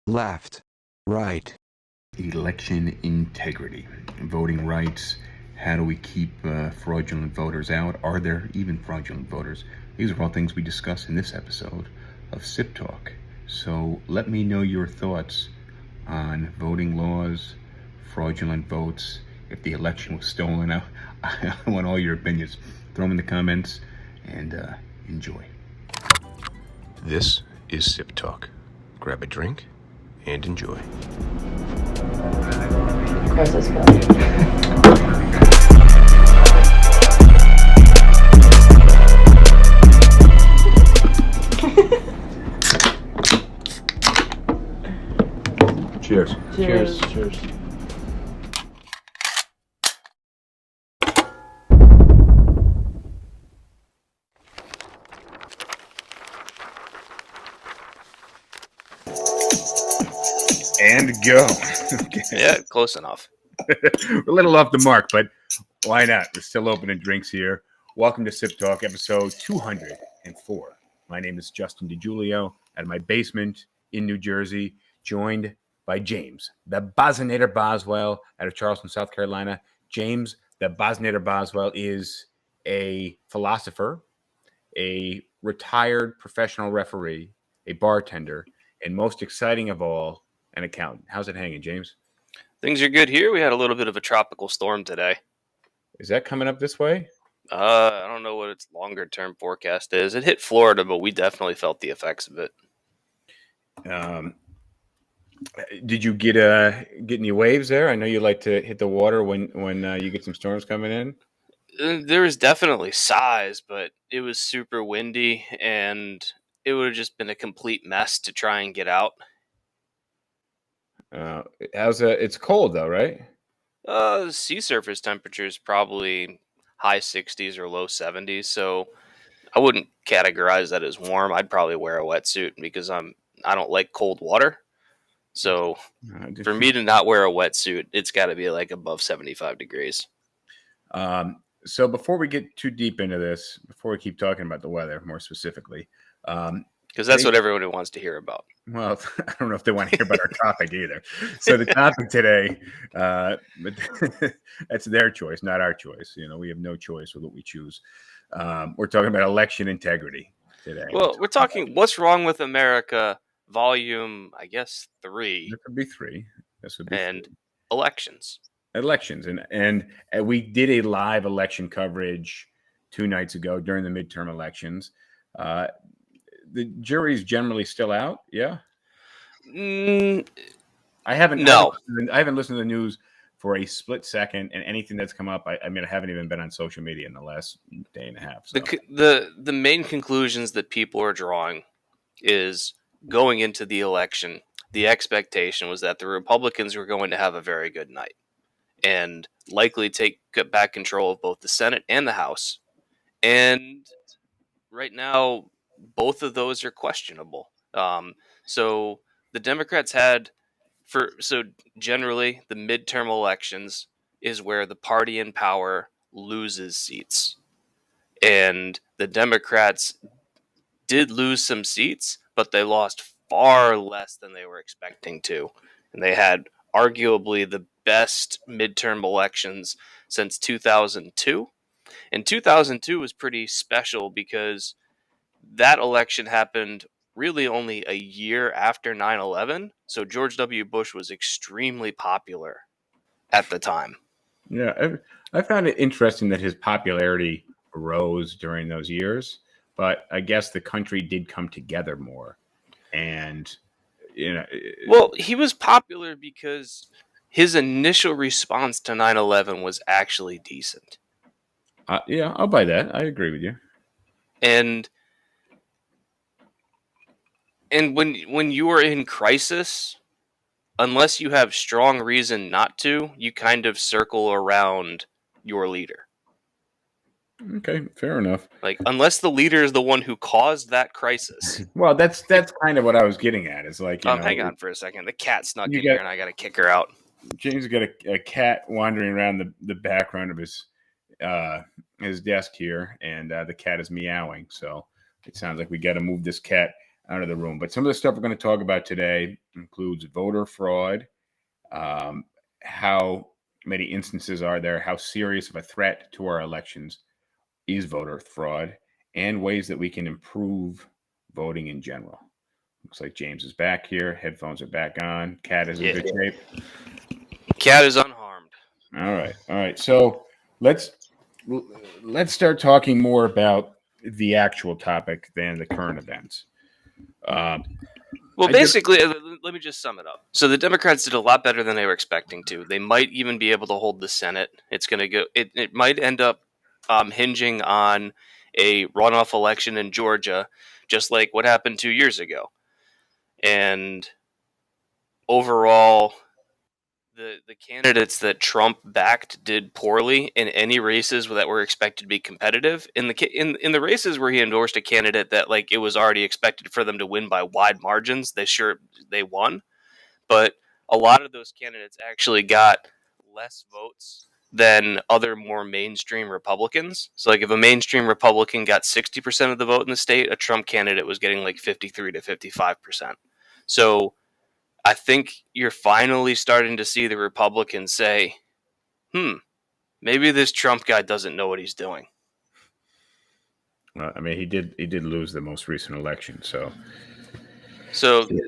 left, right. Election integrity, voting rights. How do we keep fraudulent voters out? Are there even fraudulent voters? These are all things we discuss in this episode of SipTalk. So let me know your thoughts on voting laws, fraudulent votes, if the election was stolen. I want all your opinions. Throw them in the comments and enjoy. This is SipTalk. Grab a drink and enjoy. Francisco. Cheers. Cheers. Cheers. And go. Okay. Yeah, close enough. We're a little off the mark, but why not? We're still opening drinks here. Welcome to Sip Talk, episode 204. My name is Justin DiGiulio out of my basement in New Jersey, joined by James, the Bartender Boswell out of Charleston, South Carolina. James, the Bartender Boswell, is a philosopher, a retired professional referee, a bartender, and most exciting of all, an accountant. How's it hanging, James? Things are good here. We had a little bit of a tropical storm today. Is that coming up this way? I don't know what its longer term forecast is. It hit Florida, but we definitely felt the effects of it. Did you get any waves there? I know you like to hit the water when you get some storms coming in. There was definitely size, but it was super windy, and it would have just been a complete mess to try and get out. It's cold though, right? The sea surface temperature is probably high 60s or low 70s, so I wouldn't categorize that as warm. I'd probably wear a wetsuit because I don't like cold water. So for me to not wear a wetsuit, it's got to be like above 75 degrees. So before we get too deep into this, before we keep talking about the weather more specifically, because that's what everyone wants to hear about. Well, I don't know if they want to hear about our topic either. So the topic today, but that's their choice, not our choice. You know, we have no choice with what we choose. We're talking about election integrity today. Well, we're talking What's Wrong with America, volume, I guess, 3. This would be 3. This would be and 3. Elections, and we did a live election coverage 2 nights ago during the midterm elections. The jury's generally still out. Yeah. I haven't listened to the news for a split second, and anything that's come up, I haven't even been on social media in the last day and a half. So. The main conclusions that people are drawing is going into the election, the expectation was that the Republicans were going to have a very good night and likely take back control of both the Senate and the House. And right now, both of those are questionable. So the Democrats generally the midterm elections is where the party in power loses seats. And the Democrats did lose some seats, but they lost far less than they were expecting to. And they had arguably the best midterm elections since 2002. And 2002 was pretty special because that election happened really only a year after 9/11. So George W. Bush was extremely popular at the time. Yeah, I found it interesting that his popularity rose during those years, but I guess the country did come together more. And, well, he was popular because his initial response to 9/11 was actually decent. Yeah, I'll buy that. I agree with you. And when you are in crisis, unless you have strong reason not to, you kind of circle around your leader. Okay, fair enough. Like, unless the leader is the one who caused that crisis. Well, that's kind of what I was getting at. Is like, hang on for a second. The cat snuck in here, and I got to kick her out. James got a cat wandering around the background of his desk here, and the cat is meowing. So it sounds like we got to move this cat out of the room. But some of the stuff we're going to talk about today includes voter fraud, how many instances are there, how serious of a threat to our elections is voter fraud, and ways that we can improve voting in general. Looks like James is back here. Headphones are back on. Cat is in good shape. Cat is unharmed. All right. So let's start talking more about the actual topic than the current events. Well, basically, let me just sum it up. So the Democrats did a lot better than they were expecting to. They might even be able to hold the Senate. It's going to go. It might end up hinging on a runoff election in Georgia, just like what happened 2 years ago. And overall, the candidates that Trump backed did poorly in any races that were expected to be competitive. In the races where he endorsed a candidate that like it was already expected for them to win by wide margins, they won. But a lot of those candidates actually got less votes than other more mainstream Republicans. So like if a mainstream Republican got 60% of the vote in the state, a Trump candidate was getting like 53 to 55%. So I think you're finally starting to see the Republicans say, maybe this Trump guy doesn't know what he's doing. I mean, he did lose the most recent election, so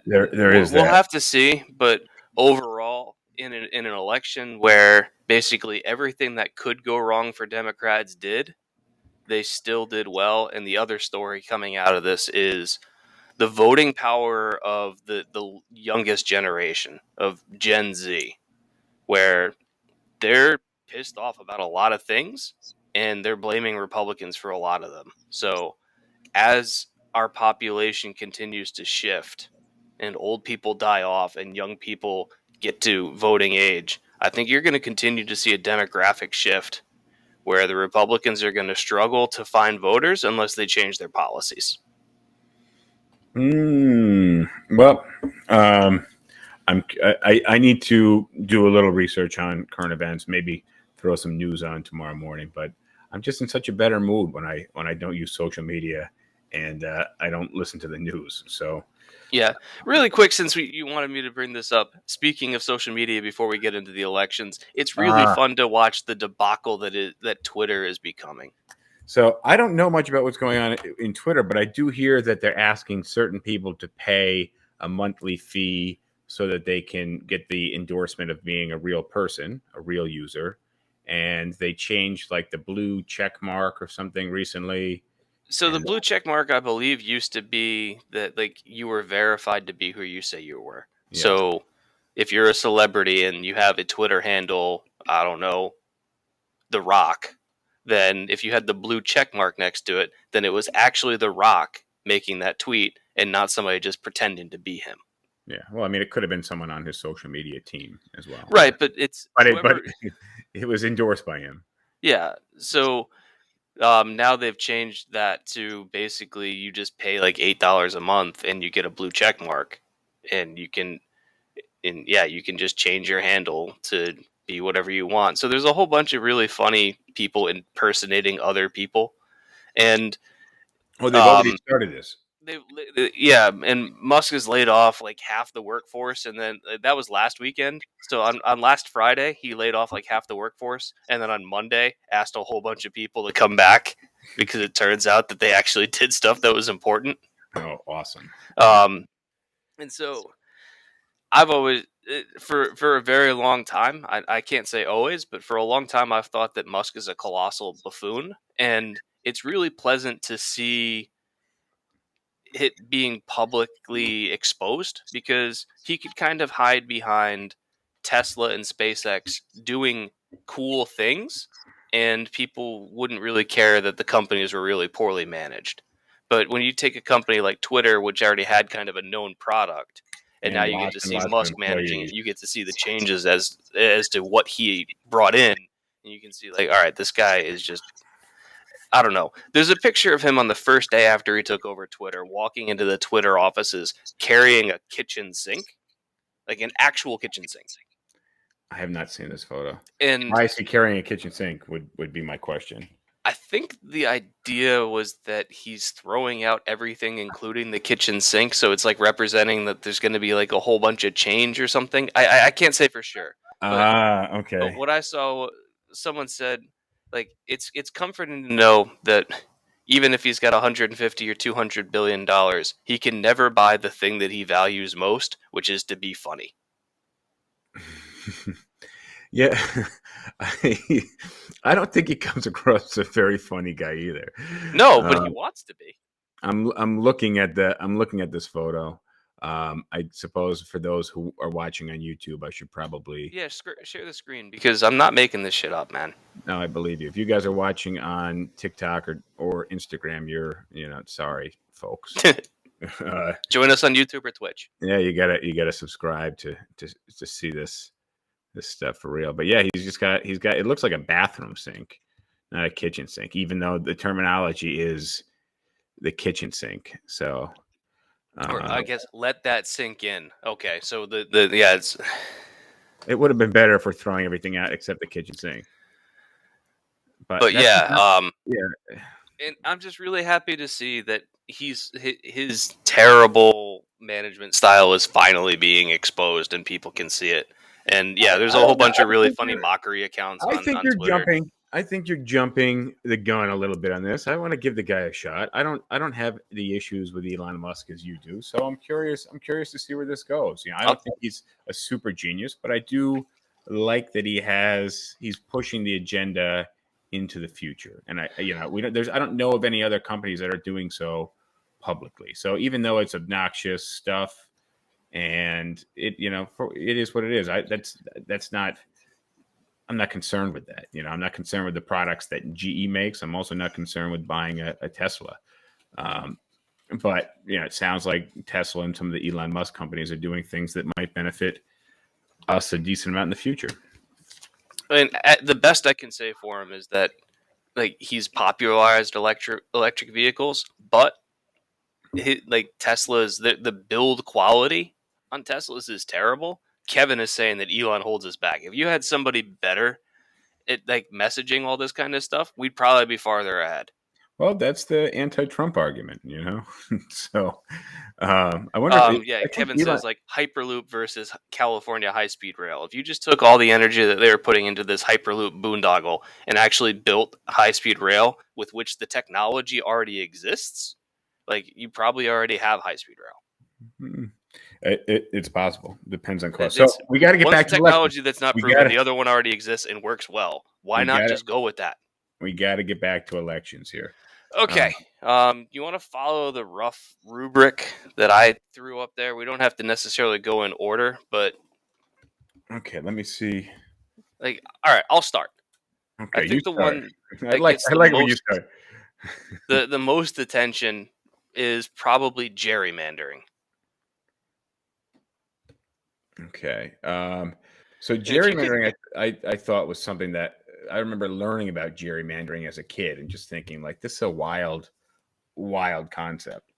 there is that. We'll have to see, but overall, in an election where basically everything that could go wrong for Democrats did, they still did well. And the other story coming out of this is the voting power of the youngest generation of Gen Z, where they're pissed off about a lot of things and they're blaming Republicans for a lot of them. So as our population continues to shift and old people die off and young people get to voting age, I think you're going to continue to see a demographic shift where the Republicans are going to struggle to find voters unless they change their policies. Well, I need to do a little research on current events, maybe throw some news on tomorrow morning. But I'm just in such a better mood when I don't use social media and I don't listen to the news. So yeah, really quick, since you wanted me to bring this up. Speaking of social media, before we get into the elections, it's really fun to watch the debacle that Twitter is becoming. So I don't know much about what's going on in Twitter, but I do hear that they're asking certain people to pay a monthly fee so that they can get the endorsement of being a real person, a real user. And they changed like the blue check mark or something recently. So the blue check mark, I believe, used to be that like you were verified to be who you say you were. Yeah. So if you're a celebrity and you have a Twitter handle, I don't know, The Rock, then if you had the blue check mark next to it, then it was actually The Rock making that tweet and not somebody just pretending to be him. Yeah, well, I mean, it could have been someone on his social media team as well. Right, but it was endorsed by him. Yeah, so now they've changed that to basically you just pay like $8 a month and you get a blue check mark, and you can just change your handle to be whatever you want. So there's a whole bunch of really funny people impersonating other people, and they've already started this. And Musk has laid off like half the workforce, and then that was last weekend. So on last Friday, he laid off like half the workforce, and then on Monday, asked a whole bunch of people to come back because it turns out that they actually did stuff that was important. Oh, awesome! And so I've always, for a very long time, I can't say always, but for a long time, I've thought that Musk is a colossal buffoon, and it's really pleasant to see it being publicly exposed, because he could kind of hide behind Tesla and SpaceX doing cool things and people wouldn't really care that the companies were really poorly managed. But when you take a company like Twitter, which already had kind of a known product, and now you get to see Musk managing it, you get to see the changes as to what he brought in, and you can see like, all right, this guy is just, I don't know. There's a picture of him on the first day after he took over Twitter, walking into the Twitter offices carrying a kitchen sink, like an actual kitchen sink. I have not seen this photo. And why is he carrying a kitchen sink would be my question. I think the idea was that he's throwing out everything, including the kitchen sink. So it's like representing that there's going to be like a whole bunch of change or something. I can't say for sure, but Okay. what I saw, someone said, like it's comforting to know that even if he's got 150 or 200 billion dollars, he can never buy the thing that he values most, which is to be funny. Yeah, I, I don't think he comes across as a very funny guy either. No, but he wants to be. I'm looking at this photo. I suppose for those who are watching on YouTube, I should probably. Yeah, share the screen because I'm not making this shit up, man. No, I believe you. If you guys are watching on TikTok or Instagram, sorry, folks. Join us on YouTube or Twitch. Yeah, you gotta subscribe to see this stuff for real. But yeah, he's got it looks like a bathroom sink, not a kitchen sink, even though the terminology is the kitchen sink. So Or I guess let that sink in. Okay, so the yeah, it's it would have been better if we're throwing everything out except the kitchen sink. but That's yeah, yeah. and I'm just really happy to see that his terrible management style is finally being exposed and people can see it. And yeah, there's a whole bunch of really funny mockery accounts I on think you're Twitter. jumping. I think you're jumping the gun a little bit on this. I want to give the guy a shot. I don't have the issues with Elon Musk as you do. So I'm curious to see where this goes. I don't think he's a super genius, but I do like that he's pushing the agenda into the future. And I don't know of any other companies that are doing so publicly. So even though it's obnoxious stuff and it is what it is. That's not. I'm not concerned with that. I'm not concerned with the products that GE makes. I'm also not concerned with buying a Tesla. But it sounds like Tesla and some of the Elon Musk companies are doing things that might benefit us a decent amount in the future. I mean, the best I can say for him is that like he's popularized electric vehicles, but like Tesla's the build quality on Teslas is terrible. Kevin is saying that Elon holds us back. If you had somebody better at like messaging all this kind of stuff, we'd probably be farther ahead. Well, that's the anti-Trump argument, So I wonder. Yeah, Kevin says like Hyperloop versus California high-speed rail. If you just took all the energy that they were putting into this Hyperloop boondoggle and actually built high-speed rail with which the technology already exists, like you probably already have high-speed rail. It's possible. Depends on cost. So we got to get back to technology that's not proven. The other one already exists and works well. Why not just go with that? We got to get back to elections here. Okay. You want to follow the rough rubric that I threw up there? We don't have to necessarily go in order, but okay. Let me see. Like, all right, I'll start. Okay, I think the start. one I like when you start. the most attention is probably gerrymandering. Okay. So gerrymandering, I thought was something that I remember learning about gerrymandering as a kid and just thinking like this is a wild concept.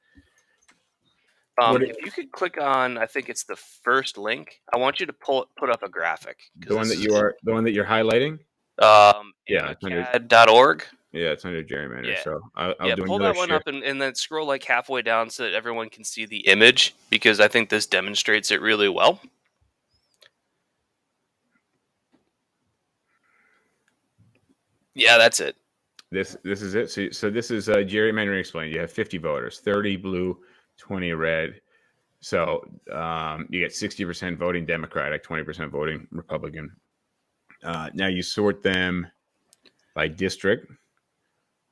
If you could click on, I think it's the first link. I want you to put up a graphic. The one that you're highlighting. Yeah, CAD.org. Yeah, it's under gerrymander. Yeah. So I'll do pull that one up and then scroll like halfway down so that everyone can see the image because I think this demonstrates it really well. Yeah, that's it. This is it. So this is gerrymandering explained. You have 50 voters, 30 blue, 20 red. So you get 60% voting Democratic, 20% voting Republican. Now you sort them by district,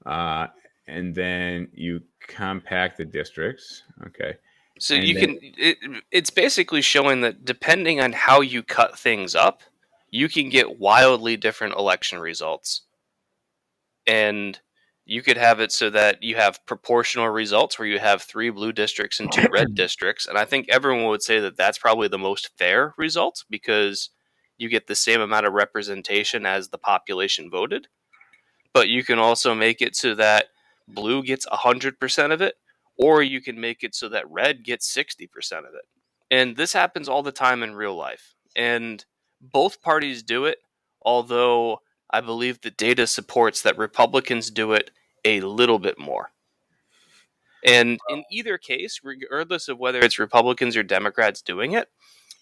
and then you compact the districts. Okay. So it's basically showing that depending on how you cut things up, you can get wildly different election results. And you could have it so that you have proportional results where you have 3 blue districts and 2 red districts. And I think everyone would say that that's probably the most fair result because you get the same amount of representation as the population voted. But you can also make it so that blue gets 100% of it, or you can make it so that red gets 60% of it. And this happens all the time in real life. And both parties do it, although I believe the data supports that Republicans do it a little bit more. And in either case, regardless of whether it's Republicans or Democrats doing it,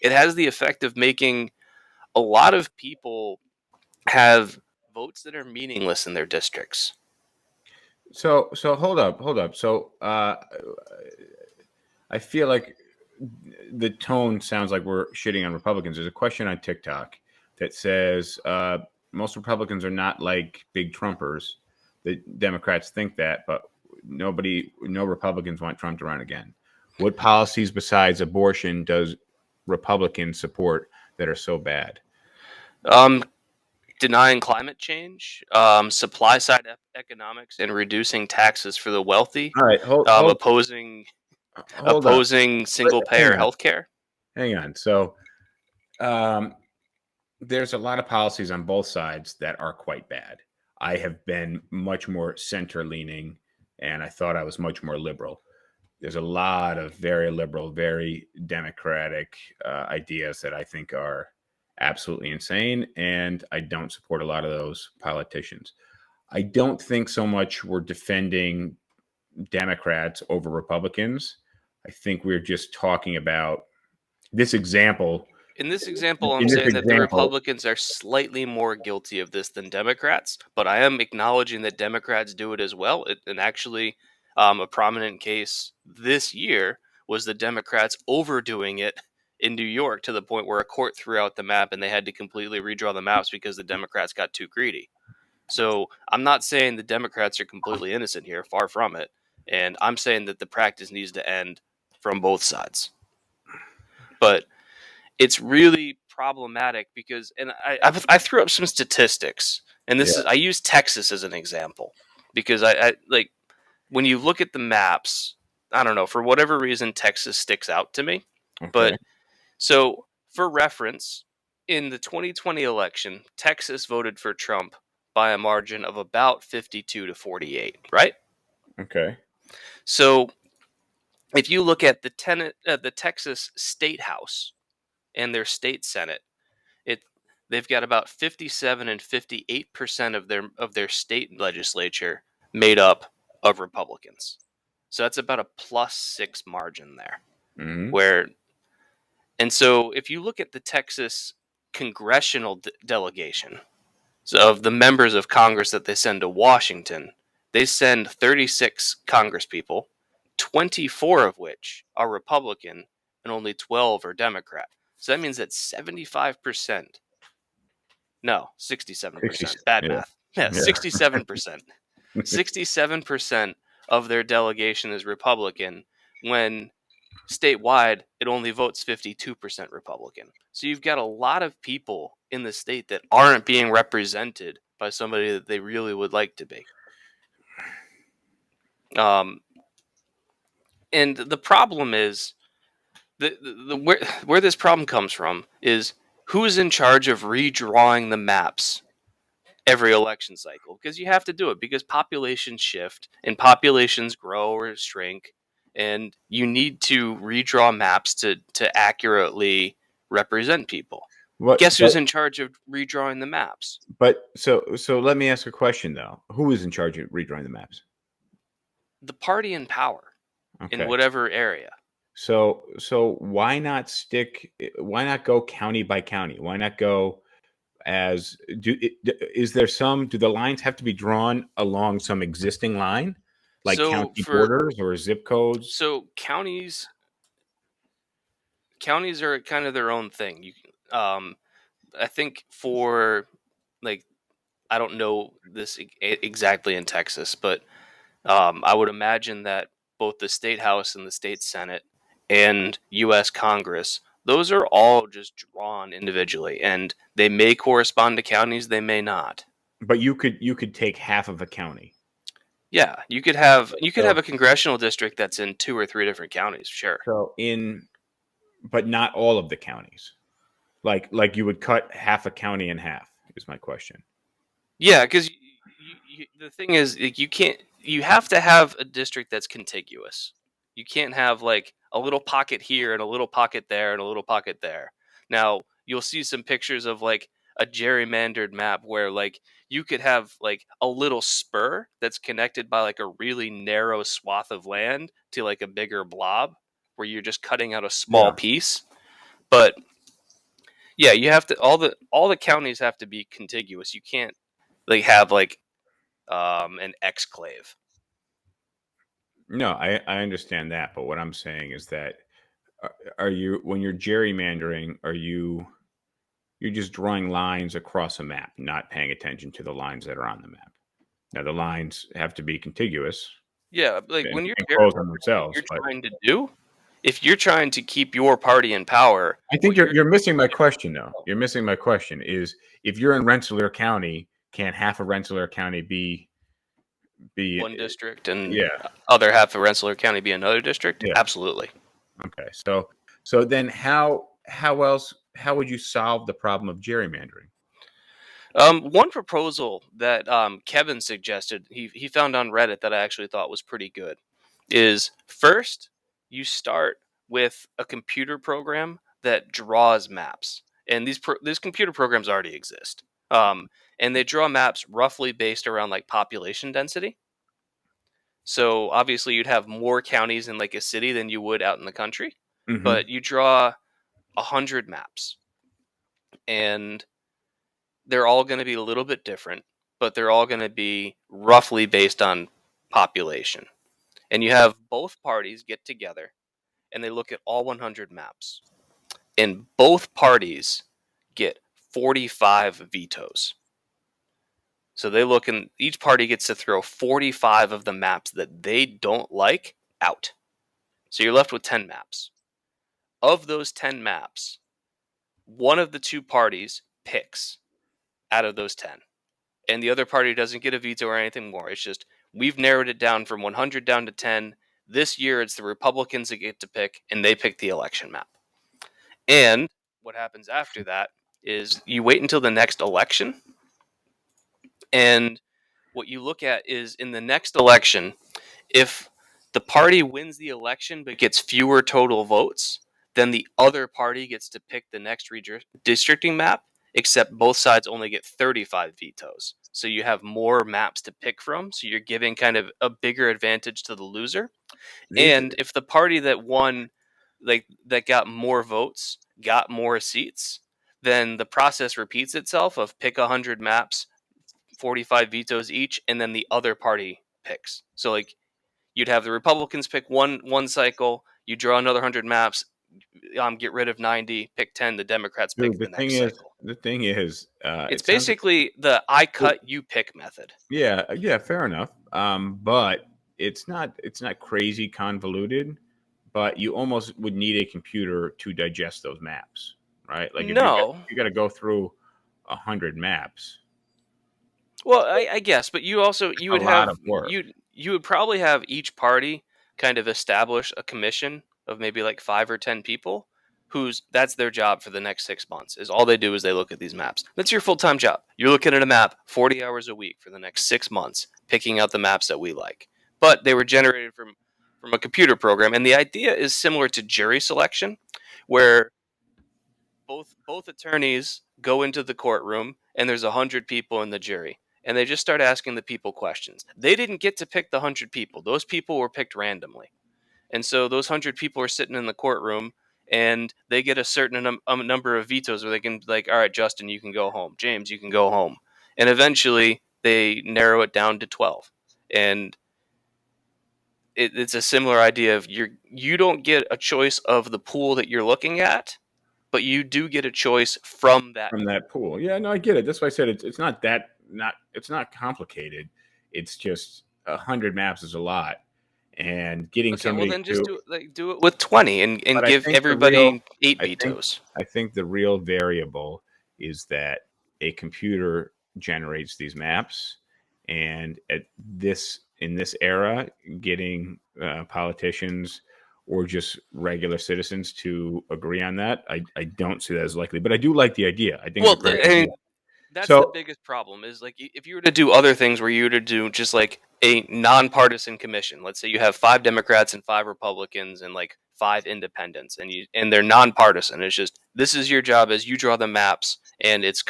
it has the effect of making a lot of people have votes that are meaningless in their districts. So hold up. So I feel like the tone sounds like we're shitting on Republicans. There's a question on TikTok that says most Republicans are not like big Trumpers. The Democrats think that, but no Republicans want Trump to run again. What policies besides abortion does Republicans support that are so bad? Denying climate change, supply side economics, and reducing taxes for the wealthy. All right, Opposing hold up. single payer health care. Hang on. So there's a lot of policies on both sides that are quite bad. I have been much more center leaning, and I thought I was much more liberal. There's a lot of very liberal, very democratic ideas that I think are absolutely insane, and I don't support a lot of those politicians. I don't think so much we're defending Democrats over Republicans. I think we're just talking about this example. In this example, I'm saying that the Republicans are slightly more guilty of this than Democrats, but I am acknowledging that Democrats do it as well. And actually, a prominent case this year was the Democrats overdoing it in New York to the point where a court threw out the map and they had to completely redraw the maps because the Democrats got too greedy. So I'm not saying the Democrats are completely innocent here, far from it. And I'm saying that the practice needs to end from both sides. But it's really problematic because, and I threw up some statistics, and this is, I use Texas as an example because I like when you look at the maps, I don't know, for whatever reason, Texas sticks out to me. Okay. But so for reference, in the 2020 election, Texas voted for Trump by a margin of about 52 to 48, right? Okay. So if you look at the Texas State House and their state Senate, they've got about 57 and 58% of their state legislature made up of Republicans. So that's about a +6 margin there. Mm-hmm. And so if you look at the Texas congressional delegation, so of the members of Congress that they send to Washington, they send 36 congresspeople, 24 of which are Republican and only 12 are Democrat. So that means that 75%, no, 67%, bad math. Yeah, 67%. 67% of their delegation is Republican when statewide it only votes 52% Republican. So you've got a lot of people in the state that aren't being represented by somebody that they really would like to be. And the problem is where this problem comes from is who's in charge of redrawing the maps every election cycle, because you have to do it because populations shift and populations grow or shrink, and you need to redraw maps to accurately represent people. Guess who's in charge of redrawing the maps? But so let me ask a question though. Who is in charge of redrawing the maps? The party in power in whatever area. So why not go county by county? Why not go do the lines have to be drawn along some existing line, like county borders or zip codes? So counties are kind of their own thing. I think for like, I don't know this exactly in Texas, but I would imagine that both the state house and the state senate and U.S. Congress, those are all just drawn individually, and they may correspond to counties, they may not. But you could take half of a county. Yeah, you could have a congressional district that's in 2 or 3 different counties, sure. So but not all of the counties. Like you would cut half a county in half is my question. Yeah, because the thing is, like, you have to have a district that's contiguous. You can't have like a little pocket here and a little pocket there and a little pocket there. Now, you'll see some pictures of like a gerrymandered map where like you could have like a little spur that's connected by like a really narrow swath of land to like a bigger blob where you're just cutting out a small Yeah. piece. But yeah, you have to all the counties have to be contiguous. You can't like have like an exclave. No, I understand that, but what I'm saying is that are you when you're gerrymandering, you're just drawing lines across a map, not paying attention to the lines that are on the map. Now the lines have to be contiguous Yeah, like and, when you're and close on gerrymandering, what themselves, you're but trying to do, if you're trying to keep your party in power, I what think you're missing my question though. oh, You're missing my question is if you're in Rensselaer County, can half of Rensselaer County be one district and yeah, other half of Rensselaer County be another district? yeah. Absolutely. Okay. So then how would you solve the problem of gerrymandering? One proposal that Kevin suggested, he found on Reddit that I actually thought was pretty good, is first you start with a computer program that draws maps, and these computer programs already exist, and they draw maps roughly based around like population density. So obviously you'd have more counties in like a city than you would out in the country, Mhm. but you draw 100 maps, and they're all going to be a little bit different, but they're all going to be roughly based on population. And you have both parties get together and they look at all 100 maps. And both parties get 45 vetoes. So they look and each party gets to throw 45 of the maps that they don't like out. So you're left with 10 maps. Of those 10 maps, one of the two parties picks out of those 10. And the other party doesn't get a veto or anything more. It's just we've narrowed it down from 100 down to 10. This year, it's the Republicans that get to pick, and they pick the election map. And what happens after that is you wait until the next election, and what you look at is in the next election, if the party wins the election but gets fewer total votes, then the other party gets to pick the next redistricting map, except both sides only get 35 vetoes. So you have more maps to pick from. So you're giving kind of a bigger advantage to the loser. These And if the party that won, like that got more votes, got more seats, then the process repeats itself of pick 100 maps, 45 vetoes each, and then the other party picks. So like you'd have the Republicans pick one cycle, you draw another 100 maps, get rid of 90, pick 10. The Democrats pick dude, the next cycle. the thing is, It's it sounds like basically the I cut you pick method. yeah, yeah, fair enough. But it's not crazy convoluted, but you almost would need a computer to digest those maps, right? Like No, if you got to go through 100 maps, well, I guess, but you also it's a lot of work. you would probably have each party kind of establish a commission of maybe like 5 or 10 people whose that's their job for the next 6 months. Is all they do is they look at these maps. That's your full time job. You're looking at a map 40 hours a week for the next 6 months, picking out the maps that we like. But they were generated from a computer program, and the idea is similar to jury selection, where both attorneys go into the courtroom and there's 100 people in the jury and they just start asking the people questions. They didn't get to pick the 100 people. Those people were picked randomly. And so those 100 people are sitting in the courtroom and they get a certain number of vetoes where they can like, all right, Justin, you can go home. James, you can go home. And eventually they narrow it down to 12. And it's a similar idea of you don't get a choice of the pool that you're looking at, but you do get a choice from that. From that pool. Yeah, no, I get it. That's why I said it's not that not it's not complicated. It's just 100 maps is a lot, and getting Okay, well somebody then just to. do it with 20 and But I give think the real, everybody eight I think, vetoes. I think the real variable is that a computer generates these maps, and at this in this era, getting politicians or just regular citizens to agree on that, I don't see that as likely. But I do like the idea. I think it's Well, a great I idea. mean, that's the So biggest problem is like if you were to do other things where you were to do just like a nonpartisan commission. Let's say you have 5 Democrats and 5 Republicans and like 5 independents, and they're nonpartisan. It's just, this is your job as you draw the maps, and it's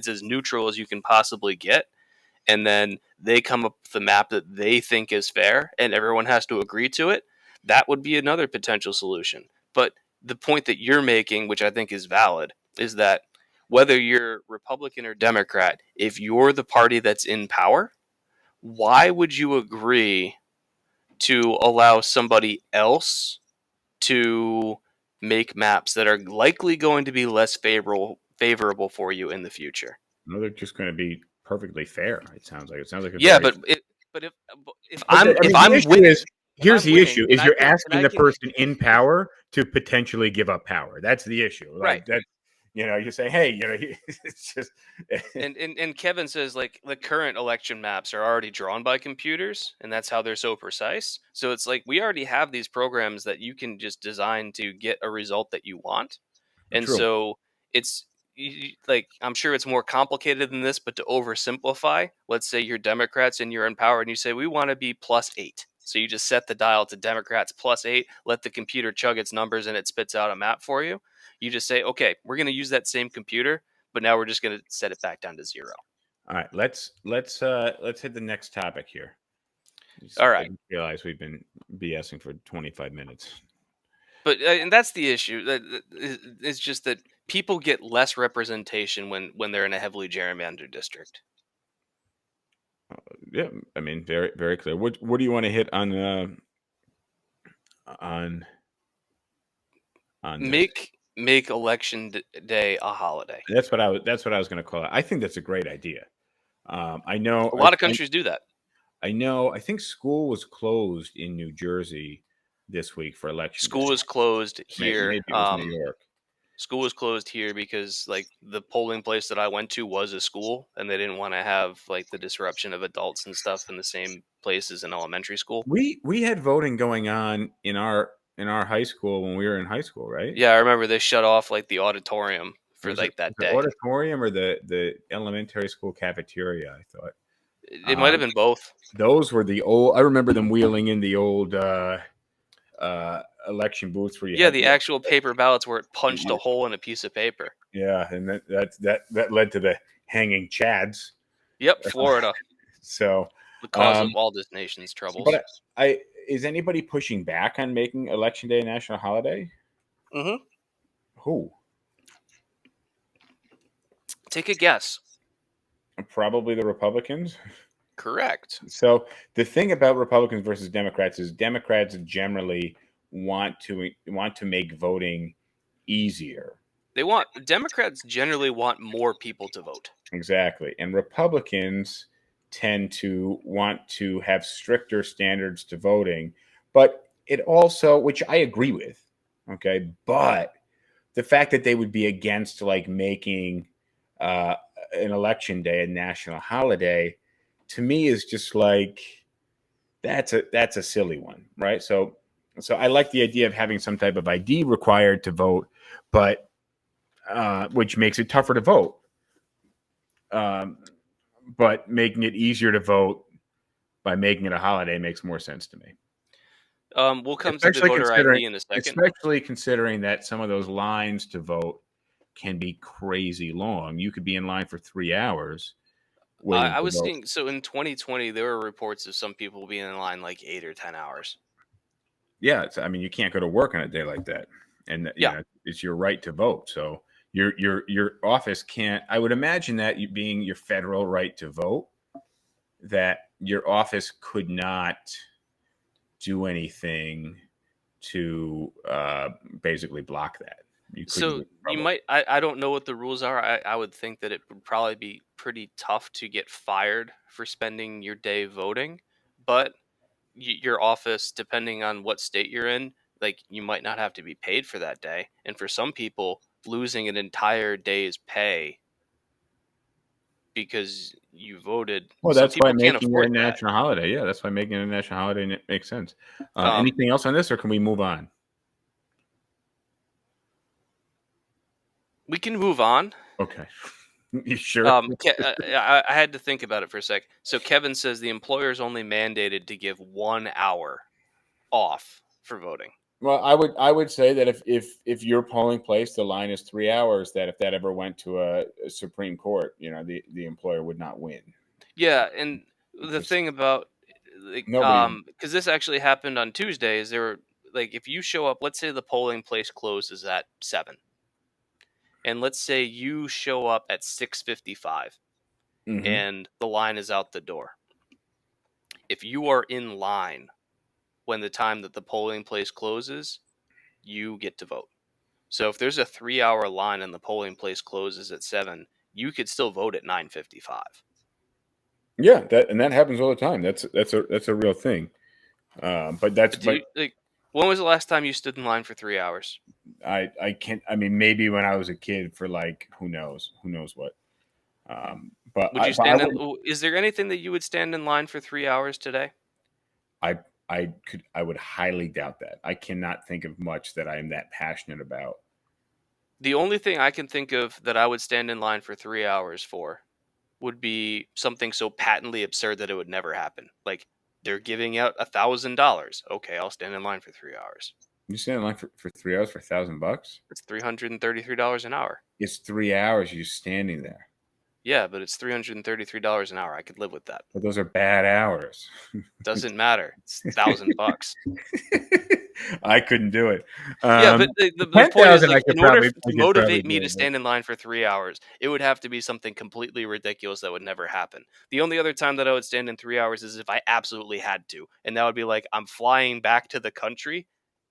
as neutral as you can possibly get. And then they come up with a map that they think is fair, and everyone has to agree to it. That would be another potential solution. But the point that you're making, which I think is valid, is that whether you're Republican or Democrat, if you're the party that's in power, why would you agree to allow somebody else to make maps that are likely going to be less favorable for you in the future? No, they're just going to be perfectly fair. It sounds like a Yeah, very. but if But I'm I if mean, the I'm issue winning, is here's the issue: and is I you're can asking the person in power to potentially give up power. That's the issue. right. Like that, you say, hey, it's just. And Kevin says like the current election maps are already drawn by computers, and that's how they're so precise. So it's like we already have these programs that you can just design to get a result that you want. And True. so it's like, I'm sure it's more complicated than this, but to oversimplify, let's say you're Democrats and you're in power and you say we want to be +8. So you just set the dial to Democrats +8, let the computer chug its numbers, and it spits out a map for you. You just say, okay, we're going to use that same computer, but now we're just going to set it back down to 0. All right, let's hit the next topic here. All right. I realize we've been BSing for 25 minutes. But and that's the issue. It's just that people get less representation when they're in a heavily gerrymandered district. Yeah, I mean, very very clear. What do you want to hit on this? Make election day a holiday. That's what I was going to call it. I think that's a great idea. I know a lot of countries do that. I know. I think school was closed in New Jersey this week for election School day. was closed here. Maybe it was New York. School was closed here because like the polling place that I went to was a school, and they didn't want to have like the disruption of adults and stuff in the same place as an elementary school. We had voting going on in our high school when we were in high school, right? Yeah, I remember they shut off like the auditorium for that day. The auditorium or the elementary school cafeteria, I thought. It might have been both. Those were the old. I remember them wheeling in the old election booths where you had the actual paper ballots where it punched a hole in a piece of paper. Yeah, and that led to the hanging chads. Yep, Florida. So the cause of all this nation's troubles. But is anybody pushing back on making Election Day a national holiday? Mm-hmm. Who? Take a guess. Probably the Republicans. Correct. So the thing about Republicans versus Democrats is Democrats generally want to make voting easier. Democrats generally want more people to vote. Exactly. And Republicans tend to want to have stricter standards to voting, but it also, which I agree with, okay, but the fact that they would be against like making an election day a national holiday, to me is just like that's a silly one, right? So I like the idea of having some type of ID required to vote, but which makes it tougher to vote. But making it easier to vote by making it a holiday makes more sense to me. We'll come to the voter ID in a second. Especially considering that some of those lines to vote can be crazy long. You could be in line for 3 hours. I was seeing, so in 2020, there were reports of some people being in line like 8 or 10 hours. Yeah, I mean, you can't go to work on a day like that, and it's your right to vote. So your office can't. I would imagine that being your federal right to vote, that your office could not do anything to basically block that. You might. I don't know what the rules are. I would think that it would probably be pretty tough to get fired for spending your day voting, but your office, depending on what state you're in, like you might not have to be paid for that day. And for some people, losing an entire day's pay because you voted. Well, that's why making it a national holiday. Yeah, that's why making it a national holiday makes sense. Anything else on this, or can we move on? We can move on. Okay. You sure? I had to think about it for a sec. So Kevin says the employer is only mandated to give 1 hour off for voting. Well, I would say that if your polling place, the line is 3 hours, that if that ever went to a Supreme Court, the employer would not win. Yeah, and the Just thing about like nobody. because this actually happened on Tuesday is there were like if you show up, let's say the polling place closes at 7, and let's say you show up at 6:55 Mhm. and the line is out the door. If you are in line when the time that the polling place closes, you get to vote. So if there's a 3-hour line and the polling place closes at 7, you could still vote at 9:55. Yeah, that happens all the time. That's a real thing. But that's Do but you like when was the last time you stood in line for 3 hours? I can't. I mean, maybe when I was a kid for like who knows what. But Would you I stand in would is there anything that you would stand in line for 3 hours today? I I would highly doubt that. I cannot think of much that I am that passionate about. The only thing I can think of that I would stand in line for 3 hours for would be something so patently absurd that it would never happen. Like they're giving out $1,000. Okay, I'll stand in line for 3 hours. You stand in line for 3 hours for $1,000? It's $333 an hour. It's 3 hours. You're just standing there. Yeah, but it's $333 an hour. I could live with that. But those are bad hours. Doesn't matter. It's $1,000. I couldn't do it. Yeah, but the ten point is, thousand, like, in order to I could probably motivate me do to it. But stand in line for 3 hours, it would have to be something completely ridiculous that would never happen. The only other time that I would stand in 3 hours is if I absolutely had to, and that would be, like, I'm flying back to the country,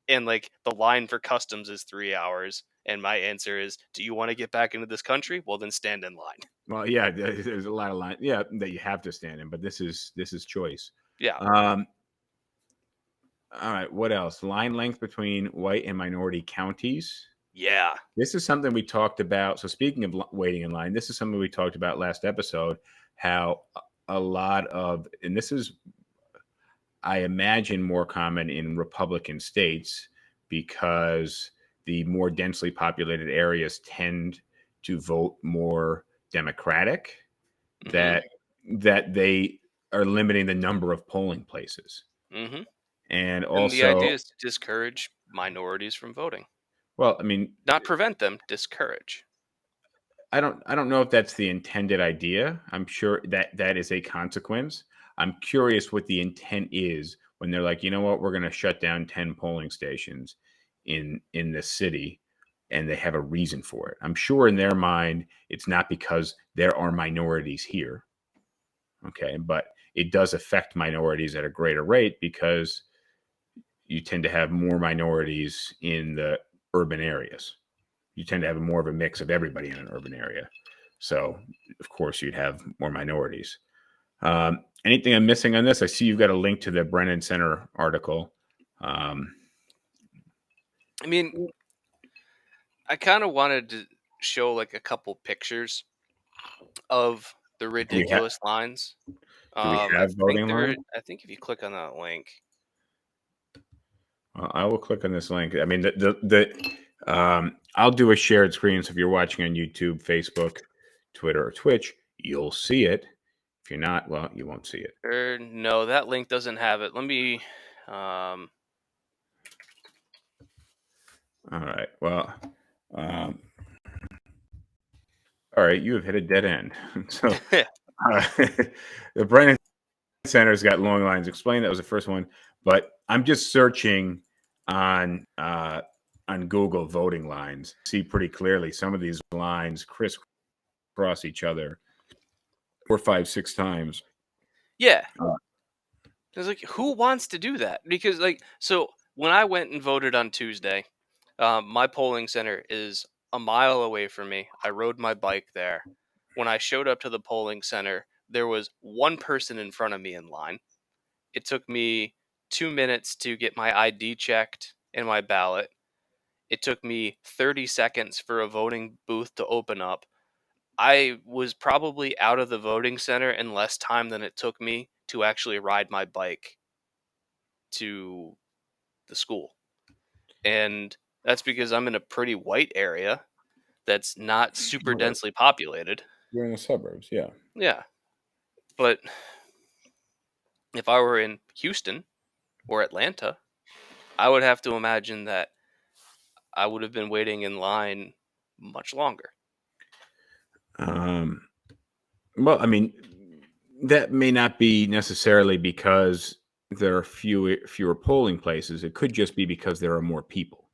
and, like, the line for customs is 3 hours, and my answer is, "Do you wanna get back into this country? Well, then stand in line." Well, yeah, there's a lot of line, yeah, that you have to stand in, but this is choice. Yeah. Um, all right, what else? Line length between white and minority counties. Yeah. This is something we talked about. So speaking of waiting in line, this is something we talked about last episode. How a lot of, and this is, I imagine, more common in Republican states because the more densely populated areas tend to vote more Democratic. Mhm. That they are limiting the number of polling places, Mhm. and And the idea also, is to discourage minorities from voting. well, I mean, Not prevent them, discourage. I don't know if that's the intended idea. I'm sure that is a consequence. I'm curious what the intent is when they're like, you know what, we're going to shut down 10 polling stations in this city, and they have a reason for it. I'm sure in their mind it's not because there are minorities here, okay, but it does affect minorities at a greater rate because you tend to have more minorities in the urban areas. You tend to have more of a mix of everybody in an urban area. So, of course, you'd have more minorities. Anything I'm missing on this? I see you've got a link to the Brennan Center article. Um, I mean, I kind of wanted to show like a couple pictures of the do we have ridiculous lines. do we have voting line? I think if you click on that link, I will click on this link. I mean, I'll do a shared screen. So if you're watching on YouTube, Facebook, Twitter, or Twitch, you'll see it. If you're not, well, you won't see it. or no, that link doesn't have it. Let me. All right. Well, um, all right. You have hit a dead end. So the Brennan Center's got long lines. Explain, that was the first one, but I'm just searching on Google voting lines. See pretty clearly some of these lines crisscross each other 4, 5, 6 times. Yeah, Uh, I was like, who wants to do that? Because like, so when I went and voted on Tuesday, my polling center is a mile away from me. I rode my bike there. When I showed up to the polling center, there was one person in front of me in line. It took me 2 minutes to get my ID checked and my ballot. It took me 30 seconds for a voting booth to open up. I was probably out of the voting center in less time than it took me to actually ride my bike to the school. And that's because I'm in a pretty white area that's not super densely populated. You're in the suburbs, yeah. Yeah. But if I were in Houston or Atlanta, I would have to imagine that I would have been waiting in line much longer. Well, I mean, that may not be necessarily because there are fewer polling places. It could just be because there are more people.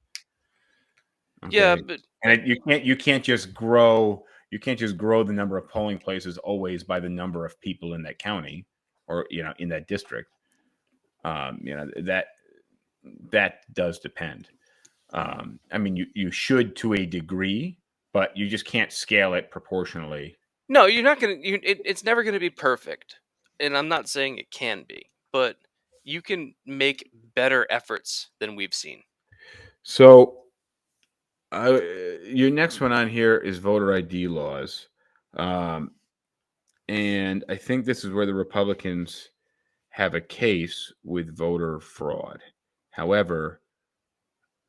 Yeah, Okay, but and you can't just grow the number of polling places always by the number of people in that county or in that district. That does depend. I mean, you should to a degree, but you just can't scale it proportionally. no, you're not gonna. It's never gonna be perfect, and I'm not saying it can be, but you can make better efforts than we've seen. So, your next one on here is voter ID laws, um, and I think this is where the Republicans have a case with voter fraud. However,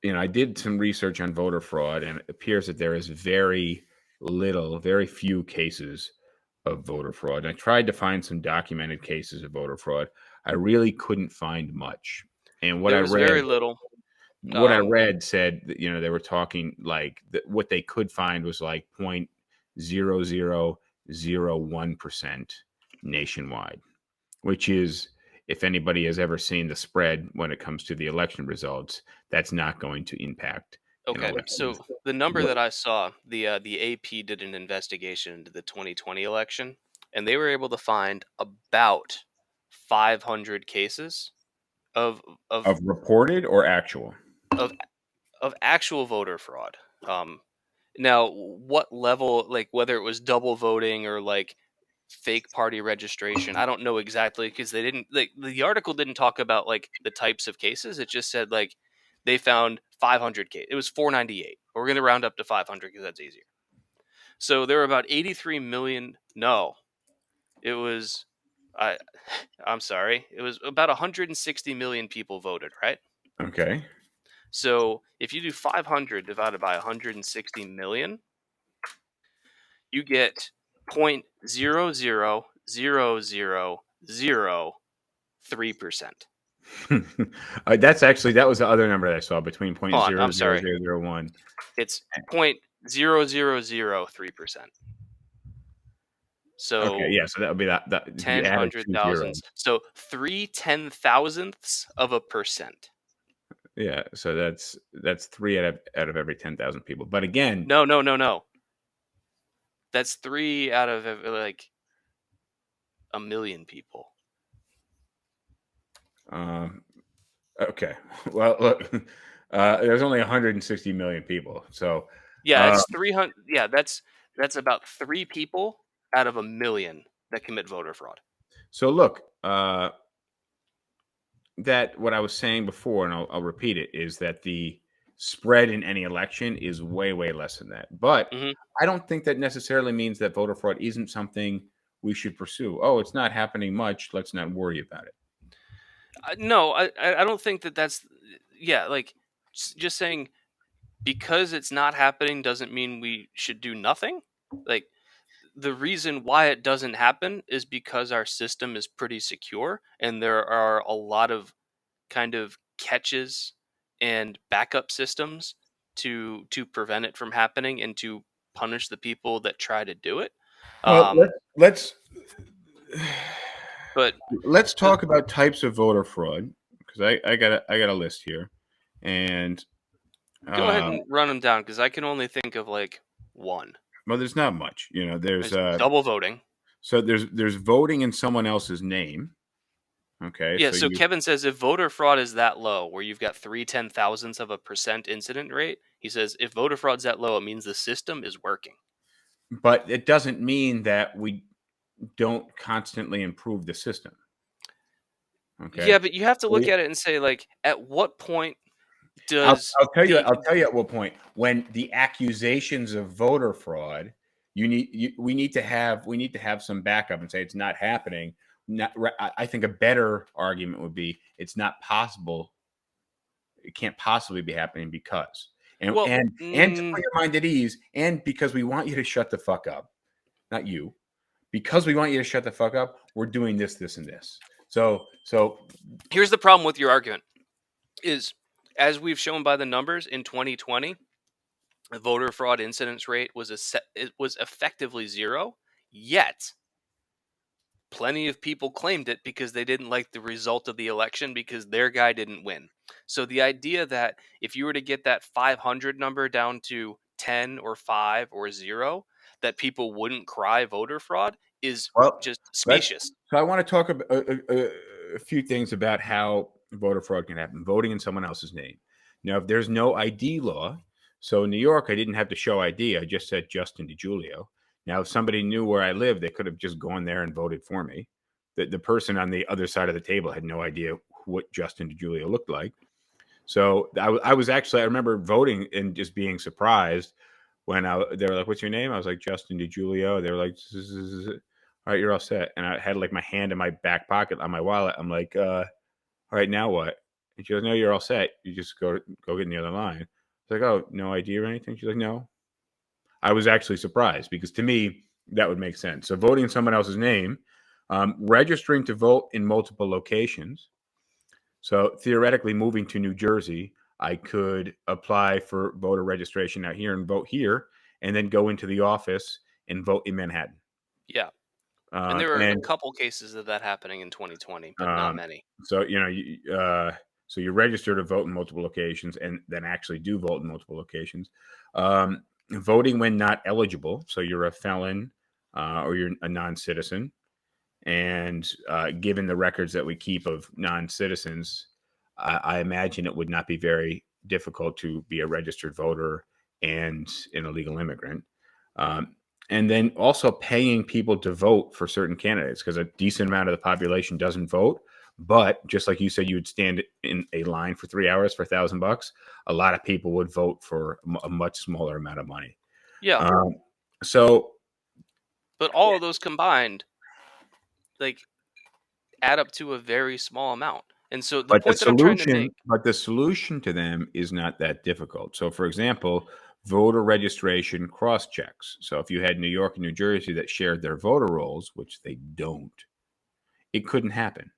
I did some research on voter fraud, and it appears that there is very few cases of voter fraud. And I tried to find some documented cases of voter fraud. I really couldn't find much. And There was very little. what I read said that, they were talking like what they could find was like 0.0001% nationwide, which is, if anybody has ever seen the spread when it comes to the election results, that's not going to impact Okay, elections. so the number What- that I saw, the AP did an investigation into the 2020 election, and they were able to find about 500 cases of of Of reported or actual? of of actual voter fraud. Um, Now, what level, like whether it was double voting or like fake party registration, I don't know exactly because they didn't like the article didn't talk about like the types of cases. It just said like they found 500 cases. It was 498. We're going to round up to 500 because that's easier. So there were about 83 million. No, it was. I, I'm sorry. It was about 160 million people voted, right? Okay. So if you do 500 divided by 160 million, you get 0.00003%. That was the other number that I saw, between point Hold on, zero I'm zero sorry. zero zero one. It's 0.0003%. Okay, So yeah, so that would be that if you 10 added hundred two zeros. thousandths. So 3/10,000ths of a percent. Yeah, so that's 3 out of every 10,000 people. But again, No, no, no, no. That's 3 out of like a million people. okay. Well, look, there's only 160 million people. So, Yeah, uh, it's 300. Yeah, that's about 3 people out of a million that commit voter fraud. so look, that what I was saying before, and I'll repeat it, is that the spread in any election is way, way less than that. But Mhm. I don't think that necessarily means that voter fraud isn't something we should pursue. Oh, it's not happening much. Let's not worry about it. No, I don't think that that's yeah, like just saying because it's not happening doesn't mean we should do nothing. Like the reason why it doesn't happen is because our system is pretty secure and there are a lot of kind of catches and backup systems to prevent it from happening and to punish the people that try to do it. Well, Um, let's but let's the, talk about types of voter fraud, because I got a list here, and go ahead uh, and run them down because I can only think of like one. well, there's not much. There's There's double voting. so there's voting in someone else's name. Okay, Yeah, so so Kevin says if voter fraud is that low, where you've got 3/10,000ths of a percent incident rate, he says if voter fraud's that low, it means the system is working. but it doesn't mean that we don't constantly improve the system. Okay, Yeah, but you have to look at it and say, like, at what point I'll, does I'll tell you. the I'll tell you at what point, when the accusations of voter fraud, we need to have some backup and say it's not happening. I think a better argument would be it's not possible. It can't possibly be happening because, and well, and and to put your mind at ease, and because we want you to shut the fuck up. not you, because we want you to shut the fuck up, we're doing this, this, and this. So Here's the problem with your argument is, as we've shown by the numbers in 2020, the voter fraud incidence rate was it was effectively zero, yet plenty of people claimed it because they didn't like the result of the election because their guy didn't win. So the idea that if you were to get that 500 number down to 10 or 5 or 0, that people wouldn't cry voter fraud is well, just let's. specious. So I want to talk about a few things about how voter fraud can happen. Voting in someone else's name. Now, if there's no ID law, so in New York, I didn't have to show ID. I just said Justin DiGiulio. Now, if somebody knew where I lived, they could have just gone there and voted for me. The person on the other side of the table had no idea what Justin DiGiulio looked like. So I was actually, I remember voting and just being surprised when they were like, "What's your name?" I was like, "Justin DiGiulio." They were like, "All right, you're all set." And I had like my hand in my back pocket on my wallet. I'm like, "All right, now what?" And she goes, "No, you're all set. You just go get in the other line." I was like, "Oh, no ID or anything?" She's like, "No." I was actually surprised because to me that would make sense. So voting in someone else's name, registering to vote in multiple locations. So theoretically, moving to New Jersey, I could apply for voter registration out here and vote here, and then go into the office and vote in Manhattan. Yeah. And there were a And couple cases of that happening in 2020, but not um, many. so so you register to vote in multiple locations, and then actually do vote in multiple locations. Voting when not eligible, so you're a felon or you're a non-citizen. And given the records that we keep of non-citizens, I imagine it would not be very difficult to be a registered voter and an illegal immigrant. Um, and then also paying people to vote for certain candidates, because a decent amount of the population doesn't vote. But just like you said, you would stand in a line for 3 hours for $1,000. A lot of people would vote for a much smaller amount of money. Yeah. So But all of those combined, like, add up to a very small amount. And so the point that I'm trying to make, But the solution to them is not that difficult. So, for example, voter registration cross checks. So, if you had New York and New Jersey that shared their voter rolls, which they don't, it couldn't happen.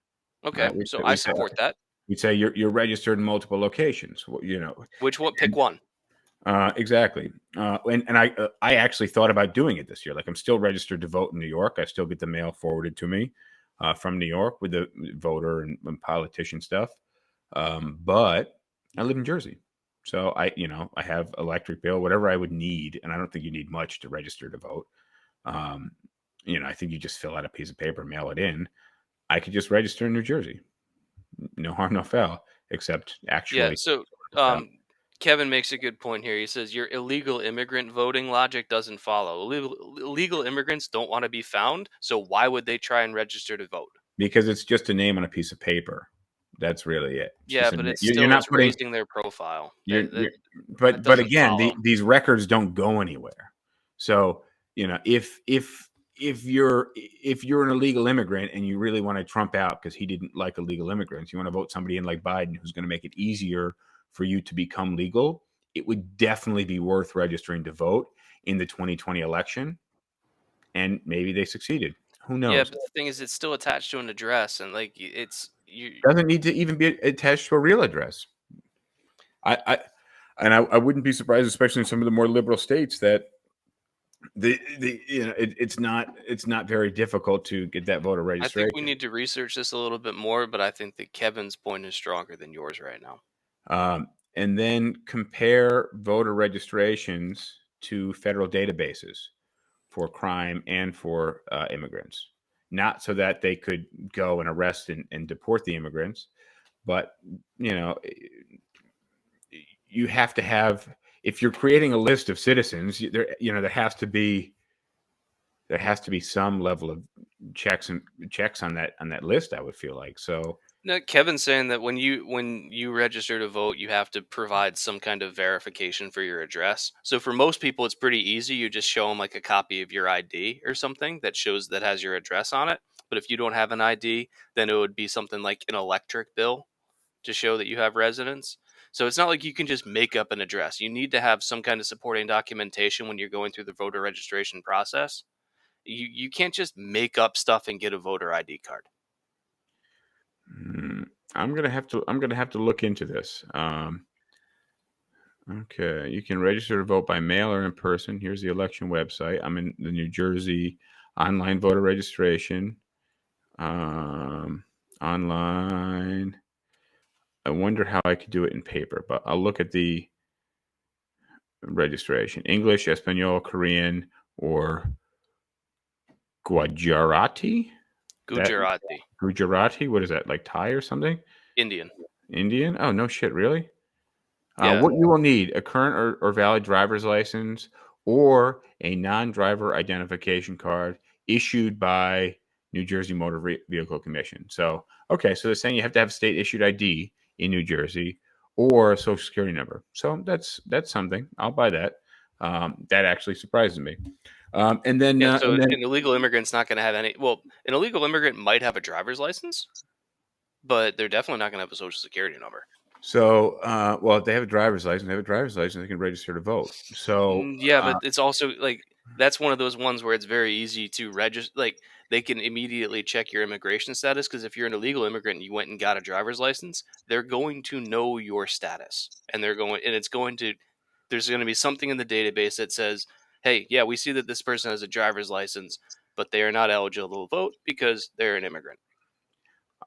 okay, Right? so I support that. We'd say you're registered in multiple locations. Well, Which one? Pick one. exactly. And I actually thought about doing it this year. Like, I'm still registered to vote in New York. I still get the mail forwarded to me from New York with the voter and politician stuff. But I live in Jersey. So I have electric bill, whatever I would need. And I don't think you need much to register to vote. Um, I think you just fill out a piece of paper, mail it in. I could just register in New Jersey. No harm, no foul, except Yeah, actually so foul. Kevin makes a good point here. He says your illegal immigrant voting logic doesn't follow. Illegal immigrants don't want to be found, so why would they try and register to vote? Because it's just a name on a piece of paper. That's really it. It's Yeah, just but it's you're still not it's putting raising their profile. you're, That you're that, that but doesn't again, follow. these records don't go anywhere. So if you're an illegal immigrant and you really want to Trump out because he didn't like illegal immigrants, you want to vote somebody in like Biden who's going to make it easier for you to become legal, it would definitely be worth registering to vote in the 2020 election. And maybe they succeeded. Who Yeah, knows? but the thing is, it's still attached to an address, and like it's you. Doesn't need to even be attached to a real address. I wouldn't be surprised, especially in some of the more liberal states, that it's not very difficult to get that voter I think we registration. need to research this a little bit more, but I think that Kevin's point is stronger than yours right now. And then compare voter registrations to federal databases for crime and for immigrants, not so that they could go and arrest and deport the immigrants, but you know you have to have, if you're creating a list of citizens, there has to be some level of checks on that list, I would feel like. So No, Kevin's saying that when you register to vote, you have to provide some kind of verification for your address. So for most people, it's pretty easy. You just show them like a copy of your ID or something that shows that has your address on it. But if you don't have an ID, then it would be something like an electric bill to show that you have residence. So it's not like you can just make up an address. You need to have some kind of supporting documentation when you're going through the voter registration process. You can't just make up stuff and get a voter ID card. I'm gonna have to look into this. Okay, you can register to vote by mail or in person. Here's the election website. I'm in the New Jersey online voter registration. Online. I wonder how I could do it in paper, but I'll look at the registration. English, Espanol, Korean, or Gujarati? That Gujarati, Gujarati? What is that? Like Thai or something? Indian. Indian? Oh, no shit, really? Yeah. What you will need: a current or valid driver's license or a non-driver identification card issued by New Jersey Motor Vehicle Commission. So, okay, so they're saying you have to have state issued ID in New Jersey or a social security number. So that's something. I'll buy that. That actually surprises me. And then Yeah, so an illegal immigrant's not going to have any. Well, an illegal immigrant might have a driver's license, but they're definitely not going to have a social security number. so, well, if they have a driver's license, they can register to vote. So, Yeah, but it's also like that's one of those ones where it's very easy to register. Like they can immediately check your immigration status because if you're an illegal immigrant and you went and got a driver's license, they're going to know your status, and it's going to. There's going to be something in the database that says, "Hey, yeah, we see that this person has a driver's license, but they are not eligible to vote because they're an immigrant."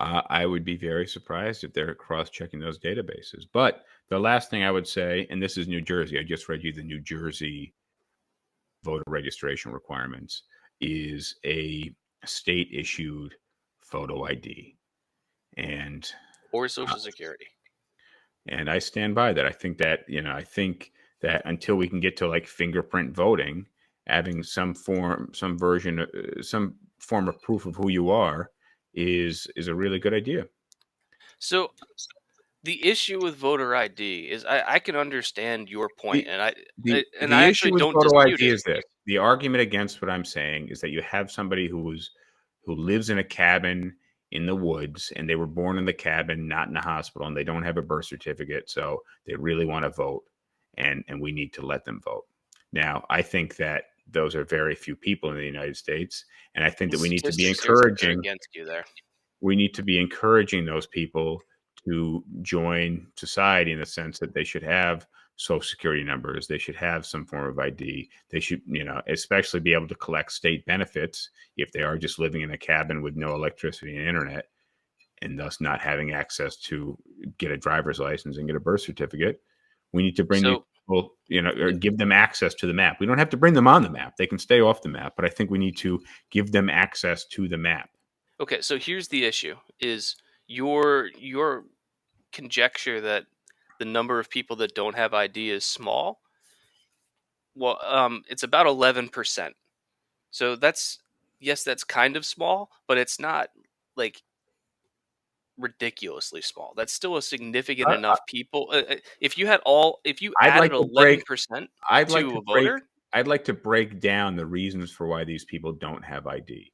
I would be very surprised if they're cross-checking those databases. But the last thing I would say, and this is New Jersey, I just read you the New Jersey voter registration requirements, is a state-issued photo ID. Or social security. And I stand by that. I think that until we can get to like fingerprint voting, having some form of proof of who you are is a really good idea. So the issue with voter ID is I can understand your point, and I The actually issue with don't photo dispute ID it. is this. The argument against what I'm saying is that you have somebody who lives in a cabin in the woods, and they were born in the cabin, not in the hospital, and they don't have a birth certificate, so they really want to vote, and we need to let them vote. Now, I think that those are very few people in the United States, and I think that we need to be Statistics are encouraging against you there. those people to join society in the sense that they should have social security numbers. They should have some form of ID. They should, especially be able to collect state benefits if they are just living in a cabin with no electricity and internet and thus not having access to get a driver's license and get a birth certificate. We need to bring these So people, or give them access to the map. We don't have to bring them on the map. They can stay off the map, but I think we need to give them access to the map. okay, so here's the issue: is your conjecture that the number of people that don't have ID is small. Well, it's about 11%. So that's kind of small, but it's not like ridiculously small. That's still a significant enough people. If you I'd added like to break 11% I'd like to to a break voter, I'd like to break down the reasons for why these people don't have ID.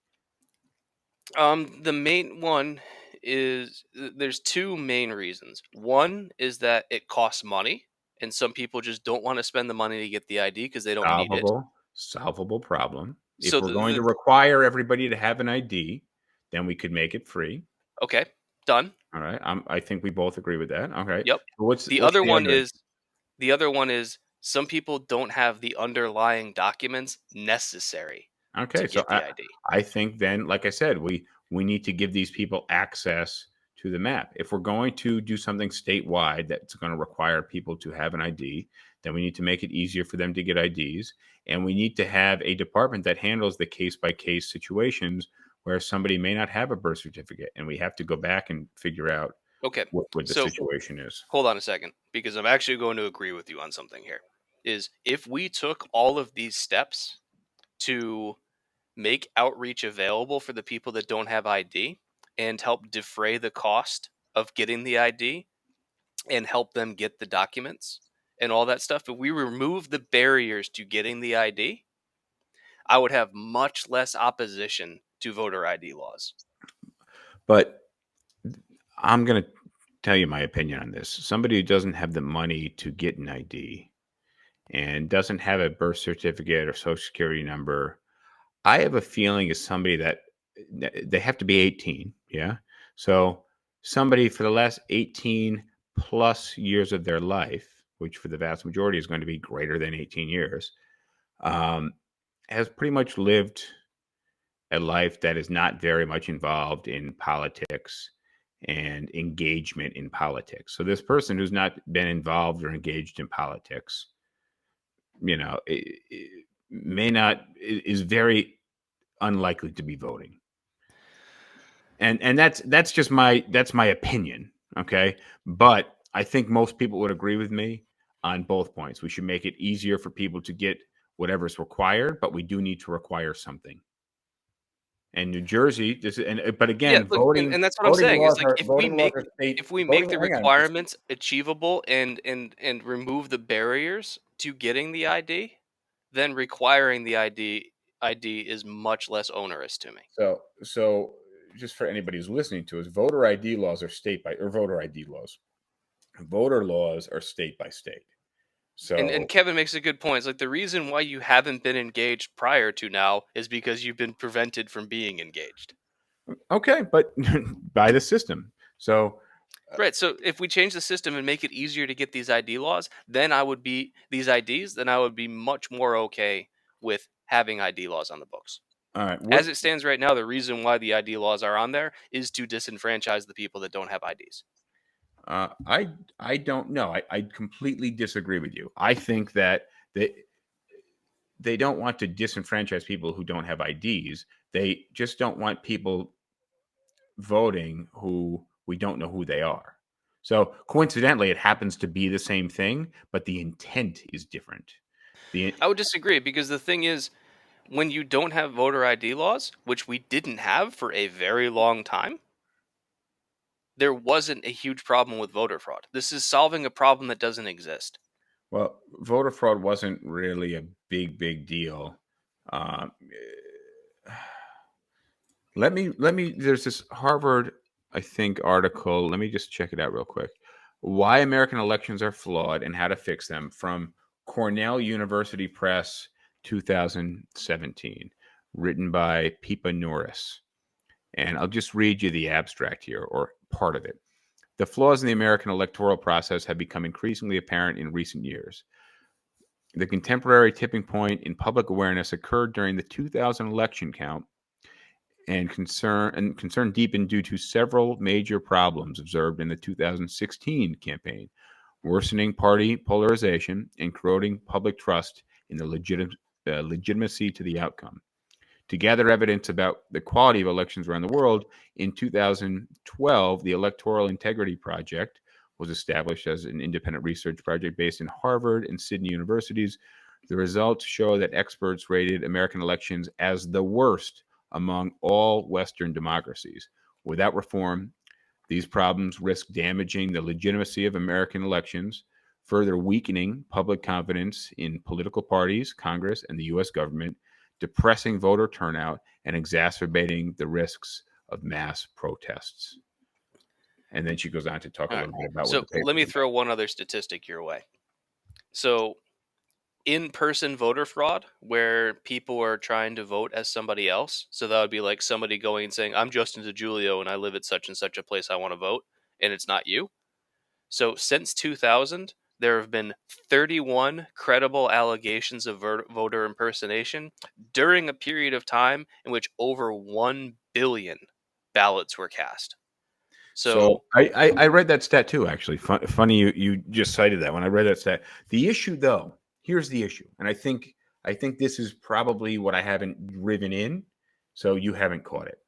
the main one is there's two main reasons. One is that it costs money, and some people just don't want to spend the money to get the ID because they don't need it. Solvable problem. If So we're going to require everybody to have an ID, then we could make it free. okay, done. All right. I think we both agree with that. Okay. Yep. What's The what's other the one other? is the other one is some people don't have the underlying documents necessary to Okay, so get the ID. I think then, like I said, we need to give these people access to the map. If we're going to do something statewide that's going to require people to have an ID, then we need to make it easier for them to get IDs, and we need to have a department that handles the case by case situations where somebody may not have a birth certificate, and we have to go back and figure out Okay. what the So situation is. hold on a second, because I'm actually going to agree with you on something here. Is if we took all of these steps to make outreach available for the people that don't have ID and help defray the cost of getting the ID and help them get the documents and all that stuff, if we remove the barriers to getting the ID, I would have much less opposition to voter ID laws. But I'm going to tell you my opinion on this. Somebody who doesn't have the money to get an ID and doesn't have a birth certificate or social security number, I have a feeling as somebody that they have to be 18. Yeah. So somebody for the last 18 plus years of their life, which for the vast majority is going to be greater than 18 years, um, has pretty much lived a life that is not very much involved in politics and engagement in politics. So this person who's not been involved or engaged in politics, may not is very unlikely to be voting. And that's just my opinion, okay? But I think most people would agree with me on both points. We should make it easier for people to get whatever's required, but we do need to require something. And New Jersey, but Yeah, again, look, and that's what I'm saying is like voting laws are state if we make voting. the Hang on, requirements achievable and remove the barriers to getting the ID, then requiring the ID is much less onerous to me. so just for anybody who's listening to us, voter ID laws are voter ID laws. Voter laws are state by state. And So Kevin makes a good point. It's like the reason why you haven't been engaged prior to now is because you've been prevented from being engaged. okay, but by the system. So Right. So if we change the system and make it easier to get these ID laws, then I would be these IDs, then I would be much more okay with having ID laws on the books. all right, As it stands right now, the reason why the ID laws are on there is to disenfranchise the people that don't have IDs. I don't know. I completely disagree with you. I think that they don't want to disenfranchise people who don't have IDs. They just don't want people voting who we don't know who they are. So coincidentally, it happens to be the same thing, but the intent is different. I would disagree because the thing is, when you don't have voter ID laws, which we didn't have for a very long time, there wasn't a huge problem with voter fraud. This is solving a problem that doesn't exist. Well, voter fraud wasn't really a big deal. Um, let me. There's this Harvard, I think, article. Let me just check it out real quick. Why American elections are flawed and how to fix them, from Cornell University Press, 2017, written by Pipa Norris. And I'll just read you the abstract here, or part of it. The flaws in the American electoral process have become increasingly apparent in recent years. The contemporary tipping point in public awareness occurred during the 2000 election count, and concern deepened due to several major problems observed in the 2016 campaign: worsening party polarization and corroding public trust in the legitimacy to the outcome. To gather evidence about the quality of elections around the world, in 2012, the Electoral Integrity Project was established as an independent research project based in Harvard and Sydney universities. The results show that experts rated American elections as the worst among all Western democracies. Without reform, these problems risk damaging the legitimacy of American elections, further weakening public confidence in political parties, Congress, and the U.S. government, depressing voter turnout, and exacerbating the risks of mass protests. And then she goes on to talk a All right. little bit about what So the paper let me is about. throw one other statistic your way. So in-person voter fraud, where people are trying to vote as somebody else. So that would be like somebody going and saying, "I'm Justin DeJulio and I live at such and such a place. I want to vote," and it's not you. So since 2000, there have been 31 credible allegations of voter impersonation during a period of time in which over 1 billion ballots were cast. So So I read that stat too, actually. Funny you just cited that when I read that stat. The issue, though, here's the issue, and I think this is probably what I haven't driven in, so you haven't caught it.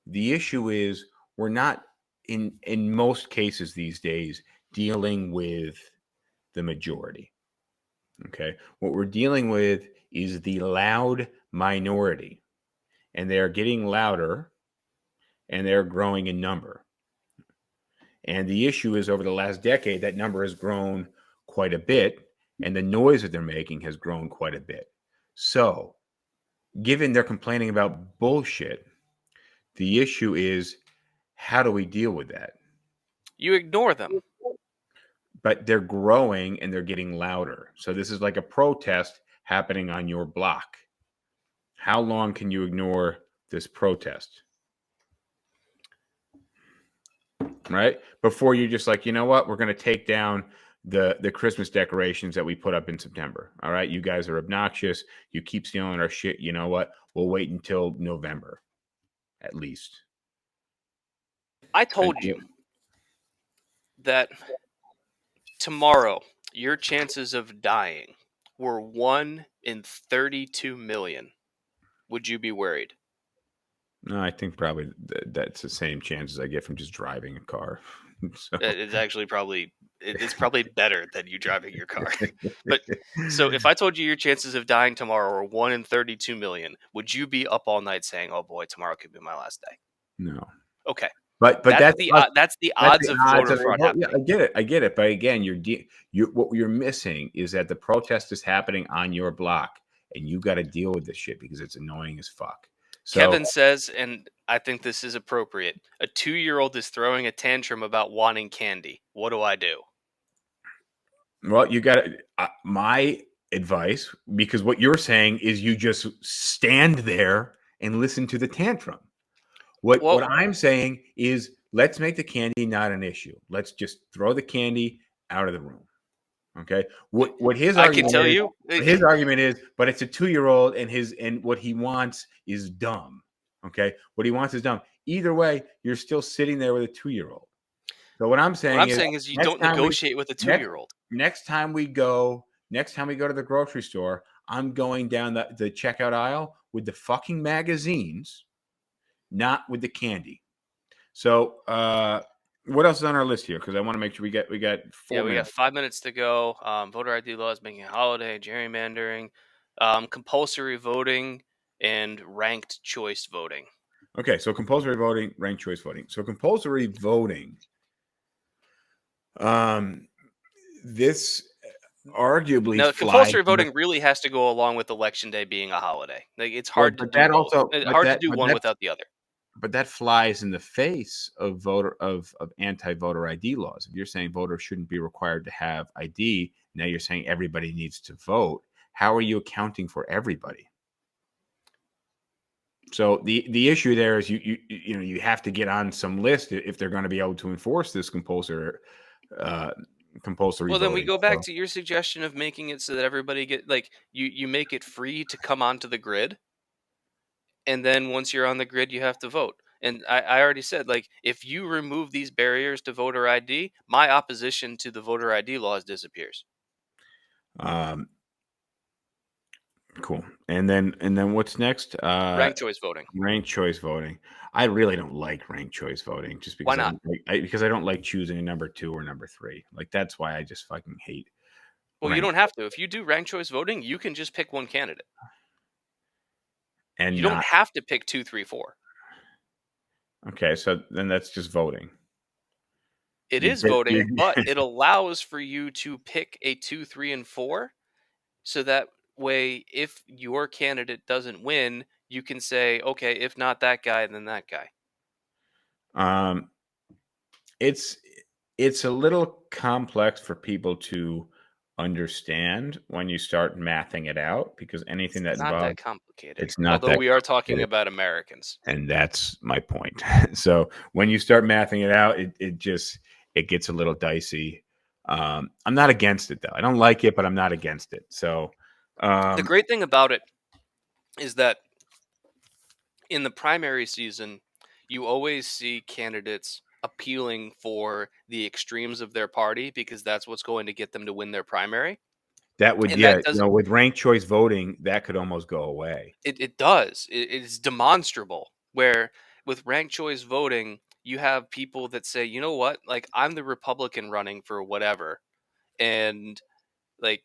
The issue is we're not in most cases these days dealing with the majority. Okay, what we're dealing with is the loud minority, and they are getting louder, and they're growing in number. And the issue is over the last decade, that number has grown quite a bit, and the noise that they're making has grown quite a bit. So, given they're complaining about bullshit, the issue is how do we deal with that? you ignore them. But they're growing and they're getting louder. So, this is like a protest happening on your block. how long can you ignore this protest? Right? Before you're just like, you know what? We're going to take down the Christmas decorations that we put up in September. All right? You guys are obnoxious. You keep stealing our shit. You know what? We'll wait until November at least. I told you that tomorrow your chances of dying were 1 in 32 million. Would you be worried? No, I think probably that's the same chances I get from just driving a car. So. It's actually probably it's probably better than you driving your car. But so if I told you your chances of dying tomorrow are 1 in 32 million, would you be up all night saying, "Oh boy, tomorrow could be my last day"? No. Okay. But That's that's the us. that's the That's odds the of odds voter of it. fraud Well, yeah, happening. I get it. But again, what you're missing is that the protest is happening on your block, and you got to deal with this shit because it's annoying as fuck. So, Kevin says, and I think this is appropriate, a 2-year-old is throwing a tantrum about wanting candy. What do I do? well, you got my advice, because what you're saying is you just stand there and listen to the tantrum. What Well, I'm saying is let's make the candy not an issue. Let's just throw the candy out of the room. Okay. What his I can argument tell is, you, but it's a 2-year-old, and what he wants is dumb. Okay. What he wants is dumb. Either way, you're still sitting there with a 2-year-old. So what I'm what saying I'm is saying is you next don't time we negotiate with a next 2-year-old. next time we go to the grocery store, I'm going down the checkout aisle with the fucking magazines, not with the candy. So what else is on our list here? Because I want to make sure we got 4 Yeah, we got minutes. 5 minutes to go. Voter ID laws making a holiday, gerrymandering, compulsory voting, and ranked choice voting. Okay, so compulsory voting, ranked choice voting. So compulsory voting, this arguably Now, flies. compulsory voting really has to go along with election day being a holiday. Like, it's Well, hard to but do that both. also, It's hard to do but one that's without the other. but that flies in the face of anti-voter ID laws. If you're saying voters shouldn't be required to have ID, now you're saying everybody needs to vote. How are you accounting for everybody? So the issue there is you have to get on some list if they're going to be able to enforce this uh, compulsory Well, then we voting. go back So, to your suggestion of making it so that everybody get like you make it free to come onto the grid, and then once you're on the grid, you have to vote. And I already said, like, if you remove these barriers to voter ID, my opposition to the voter ID laws disappears. um, cool. And then what's next? Ranked choice voting. Ranked choice voting. I really don't like ranked choice voting just Why because not? because I don't like choosing a number 2 or number 3. Like that's why I just fucking hate Well, you ranked don't have to. If you do ranked choice voting, you can just pick one candidate. and You don't not. have to pick 2, 3, 4. Okay, so then that's just voting. It You is pick voting, you but it allows for you to pick a 2, 3, and 4. So that way, if your candidate doesn't win, you can say, okay, if not that guy, then that guy. um it's it's a little complex for people to understand when you start mathing it out, because anything that It's not that involves complicated. it's not Although that we are talking complicated, about Americans. and that's my point. So when you start mathing it out, it gets a little dicey. I'm not against it though. I don't like it, but I'm not against it. So The great thing about it is that in the primary season, you always see candidates appealing for the extremes of their party because that's what's going to get them to win their primary. that would, And yeah, that does with ranked choice voting, that could almost go away. it does. It's demonstrable where with ranked choice voting, you have people that say, you know what, like I'm the Republican running for whatever. And like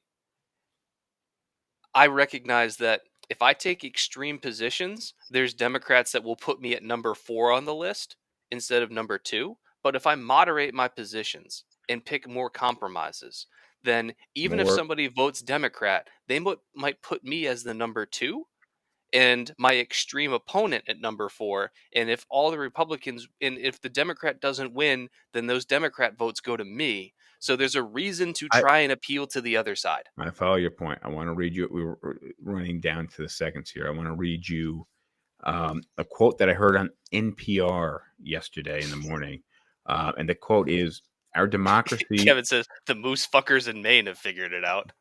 I recognize that if I take extreme positions, there's Democrats that will put me at number 4 on the list instead of number 2. But if I moderate my positions and pick more compromises, then even if More somebody votes Democrat, they might put me as the number 2 and my extreme opponent at number 4. And if all the Republicans, and if the Democrat doesn't win, then those Democrat votes go to me. So there's a reason to try and appeal to the other side. I follow your point. I want to read you. We were running down to the seconds here. I want to read you a quote that I heard on NPR yesterday in the morning. And the quote is, "Our democracy." Kevin says the moose fuckers in Maine have figured it out.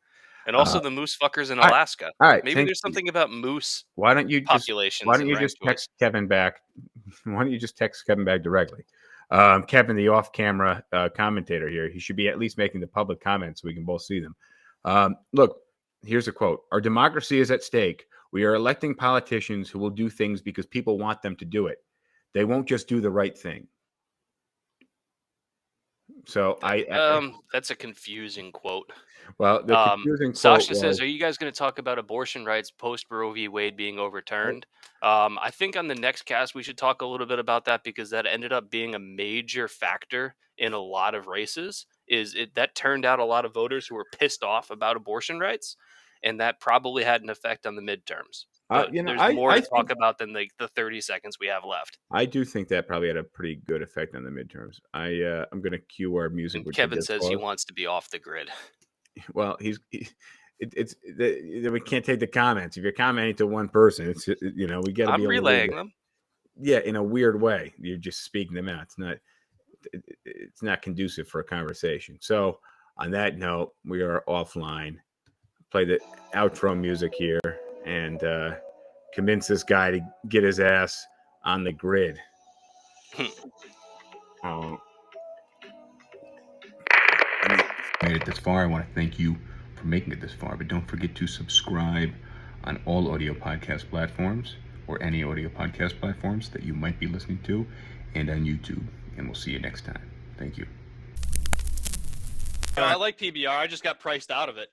And also the moose fuckers in all right, Alaska. all right, Maybe there's something about moose Why don't you populations and ranked text Kevin back? Why don't you just text Kevin back directly? Kevin, the off-camera commentator here, he should be at least making the public comments so we can both see them. Look, here's a quote. "Our democracy is at stake. We are electing politicians who will do things because people want them to do it. They won't just do the right thing." So that's a confusing quote. Well, the confusing quote Sasha was, says, "Are you guys going to talk about abortion rights post Roe v. Wade being overturned?" I think on the next cast we should talk a little bit about that, because that ended up being a major factor in a lot of races. That turned out a lot of voters who were pissed off about abortion rights, and that probably had an effect on the midterms. But there's more to talk about than the 30 seconds we have left. I do think that probably had a pretty good effect on the midterms. I'm going to cue our music. And Kevin says he wants to be off the grid. Well, we can't take the comments. If you're commenting to one person, it's we got to be. I'm relaying them. Yeah, in a weird way. You're just speaking them out. It's not conducive for a conversation. So, on that note, we are offline. Play the outro music here and convince this guy to get his ass on the grid. Made it this far. I want to thank you for making it this far, but don't forget to subscribe on all audio podcast platforms, or any audio podcast platforms that you might be listening to, and on YouTube. And we'll see you next time. Thank you. I like PBR. I just got priced out of it.